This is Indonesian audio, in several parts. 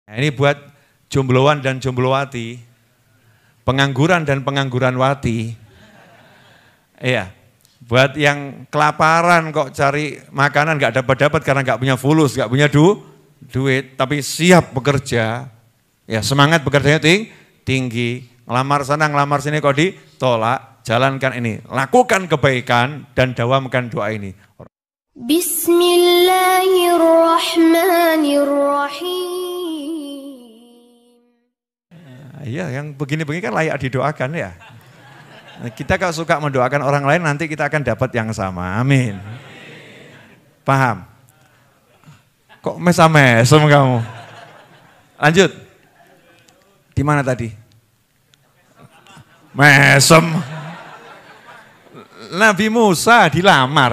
Nah, ini buat jombloan dan jomblowati, pengangguran dan pengangguranwati. Iya, buat yang kelaparan kok cari makanan nggak dapat karena nggak punya fulus, nggak punya duit, tapi siap bekerja. Ya semangat bekerjanya tinggi, ngelamar sana ngelamar sini kok ditolak, jalankan ini, lakukan kebaikan dan dawamkan doa ini. Bismillahirrahmanirrahim. Iya, yang begini-begini kan layak didoakan ya. Kita kalau suka mendoakan orang lain nanti kita akan dapat yang sama, amin. Paham? Kok mesam-mesem kamu? Lanjut. Di mana tadi? Mesem. Nabi Musa dilamar.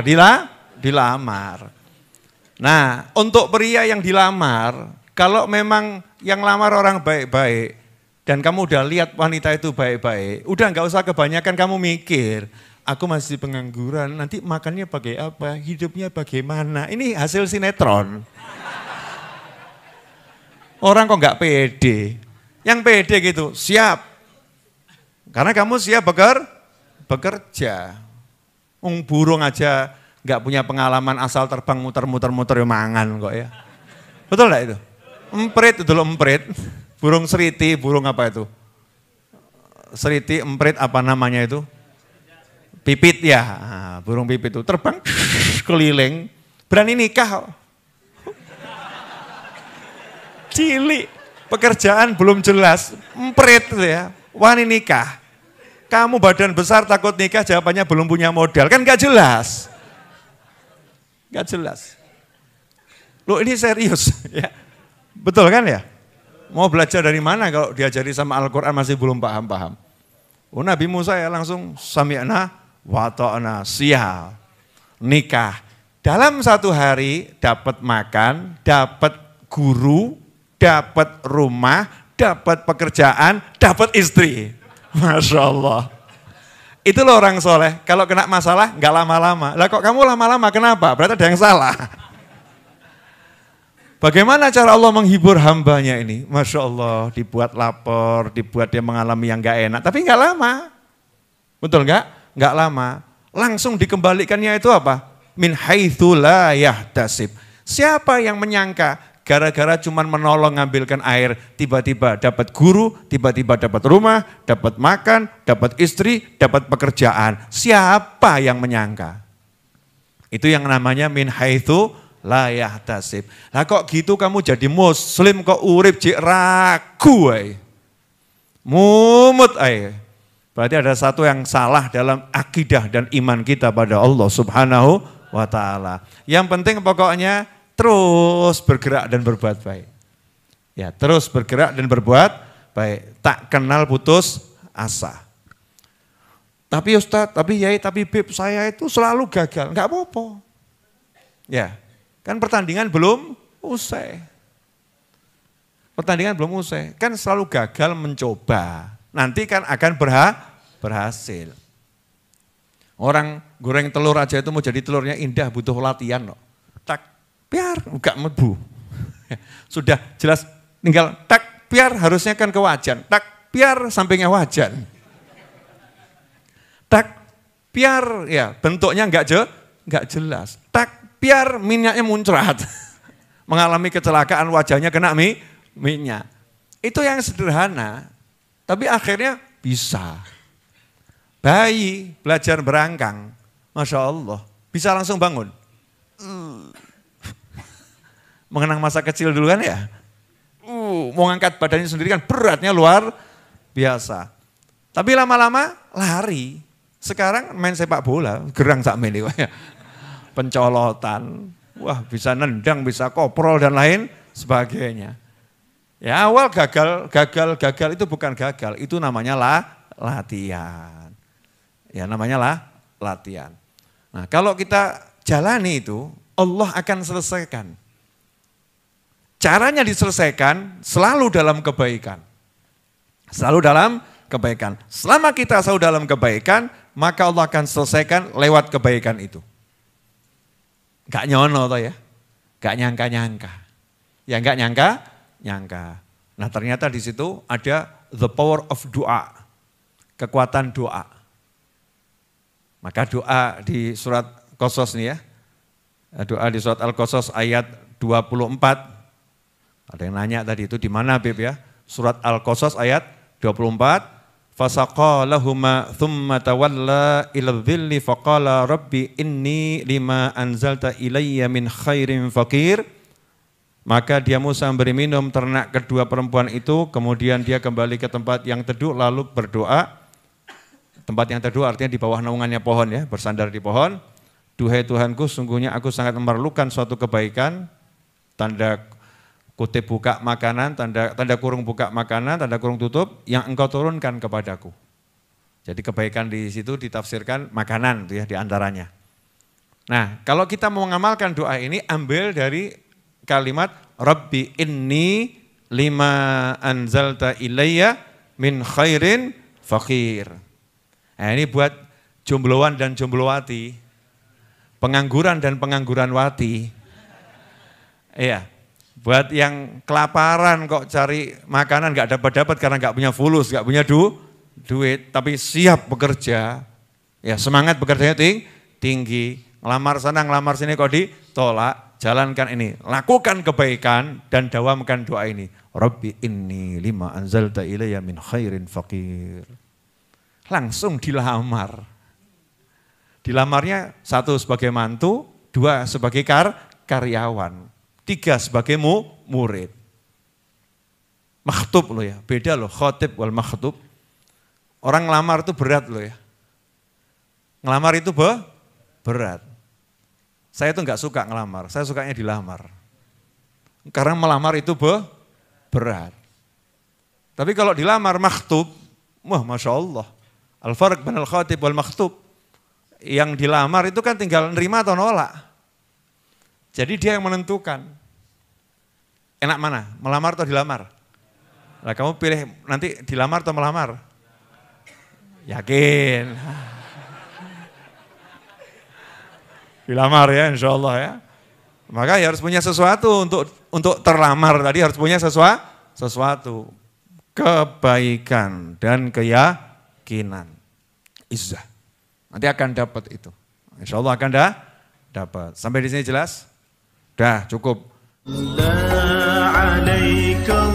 Nah, untuk pria yang dilamar, kalau memang yang lamar orang baik-baik, dan kamu udah lihat wanita itu baik-baik, udah nggak usah kebanyakan kamu mikir, aku masih pengangguran, nanti makannya pakai apa, hidupnya bagaimana, ini hasil sinetron. Orang kok nggak pede, yang pede gitu, siap. Karena kamu siap bekerja. Burung aja nggak punya pengalaman asal terbang muter-muter ya mangan kok ya. Betul nggak itu? Emprit itu loh, emprit. Burung seriti, burung apa itu? Seriti, emprit apa namanya itu? Pipit ya, nah, burung pipit itu terbang keliling, berani nikah. Cilik, pekerjaan belum jelas, emprit ya, wani nikah. Kamu badan besar takut nikah, jawabannya belum punya modal, kan gak jelas. Gak jelas. Loh ini serius ya, betul kan ya? Mau belajar dari mana kalau diajari sama Al-Quran masih belum paham-paham. Oh, Nabi Musa ya langsung sami'na wa ta'na, siap. Nikah. Dalam satu hari dapat makan, dapat guru, dapat rumah, dapat pekerjaan, dapat istri. Masya Allah. Itu loh orang soleh. Kalau kena masalah nggak lama-lama. Lah kok kamu lama-lama kenapa? Berarti ada yang salah. Bagaimana cara Allah menghibur hambanya ini? Masya Allah, dibuat lapar, dibuat dia mengalami yang gak enak, tapi gak lama. Betul gak? Gak lama. Langsung dikembalikannya itu apa? Min haitsu la yahtasib. Siapa yang menyangka gara-gara cuman menolong ngambilkan air, tiba-tiba dapat guru, tiba-tiba dapat rumah, dapat makan, dapat istri, dapat pekerjaan. Siapa yang menyangka? Itu yang namanya min haitsu la yahtasib. Lah kok gitu kamu jadi muslim kok urip jek ragu ae. Mumut ae. Berarti ada satu yang salah dalam akidah dan iman kita pada Allah Subhanahu wa taala. Yang penting pokoknya terus bergerak dan berbuat baik. Ya, terus bergerak dan berbuat baik. Tak kenal putus asa. Tapi Ustadz, tapi Yai, tapi Bib, saya itu selalu gagal. Enggak apa-apa. Ya. Kan pertandingan belum usai. Pertandingan belum usai. Kan selalu gagal mencoba. Nanti kan akan berhasil. Orang goreng telur aja itu mau jadi telurnya indah butuh latihan loh. Tak, biar enggak mebu. Sudah jelas tinggal tak, biar harusnya kan ke wajan. Tak, biar sampingnya wajan. Tak, biar ya bentuknya enggak jelas. Tak, biar minyaknya muncrat, mengalami kecelakaan wajahnya kena minyak. Itu yang sederhana, tapi akhirnya bisa. Bayi belajar berangkang, Masya Allah, bisa langsung bangun. Mengenang masa kecil dulu kan ya, mau ngangkat badannya sendiri kan beratnya luar biasa. Tapi lama-lama lari, sekarang main sepak bola, gerang sak mene ya. Pencolotan, wah bisa nendang, bisa koprol dan lain sebagainya. Ya awal gagal itu bukan gagal, itu namanya latihan. Ya namanya latihan. Nah kalau kita jalani itu, Allah akan selesaikan. Caranya diselesaikan selalu dalam kebaikan. Selalu dalam kebaikan. Selama kita selalu dalam kebaikan, maka Allah akan selesaikan lewat kebaikan itu. Gak nyono toh ya, gak nyangka-nyangka. Ya gak nyangka. Nah ternyata di situ ada the power of doa, kekuatan doa. Maka doa di surat Qasas nih ya, doa di surat Al-Qasas ayat 24. Ada yang nanya tadi itu di mana Bib ya? Surat Al-Qasas ayat 24. Fasaqalahuma thumma tawalla ila dhilli faqala rabbi inni lima anzalta ilayya min khairin faqir. Maka dia Musa memberi minum ternak kedua perempuan itu, kemudian dia kembali ke tempat yang teduh lalu berdoa. Tempat yang teduh artinya di bawah naungannya pohon ya, bersandar di pohon. Duhai Tuhanku, sungguhnya aku sangat memerlukan suatu kebaikan. Tanda kutip buka makanan, tanda kurung buka makanan, tanda kurung tutup, yang engkau turunkan kepadaku. Jadi kebaikan di situ ditafsirkan makanan itu ya di antaranya. Nah kalau kita mau mengamalkan doa ini ambil dari kalimat Rabbi inni lima anzalta ilayya min khairin faqir. Nah ini buat jombloan dan jomblowati, pengangguran dan pengangguranwati. Iya. Buat yang kelaparan kok cari makanan nggak dapat karena nggak punya fulus, nggak punya duit, tapi siap bekerja, ya semangat bekerjanya tinggi, ngelamar sana ngelamar sini kok ditolak, jalankan ini, lakukan kebaikan dan dawamkan doa ini. Rabbi inni lima anzalta ilayya min khairin faqir. Langsung dilamar. Dilamarnya 1 sebagai mantu, 2 sebagai karyawan. 3 sebagai murid. Makhtub loh ya, beda loh khotib wal makhtub. Orang ngelamar itu berat loh ya. Ngelamar itu berat. Saya itu enggak suka ngelamar, saya sukanya dilamar. Karena melamar itu berat. Tapi kalau dilamar makhtub, wah Masya Allah. Al-farq bainal khotib wal makhtub. Yang dilamar itu kan tinggal nerima atau nolak. Jadi dia yang menentukan, enak mana, melamar atau dilamar? Nah kamu pilih nanti dilamar atau melamar? Yakin? Dilamar ya insya Allah ya. Maka ya harus punya sesuatu untuk terlamar tadi harus punya sesuatu. Kebaikan dan keyakinan. Izzah. Nanti akan dapat itu. Insya Allah akan dapat. Sampai di sini jelas? Dah cukup. La alaika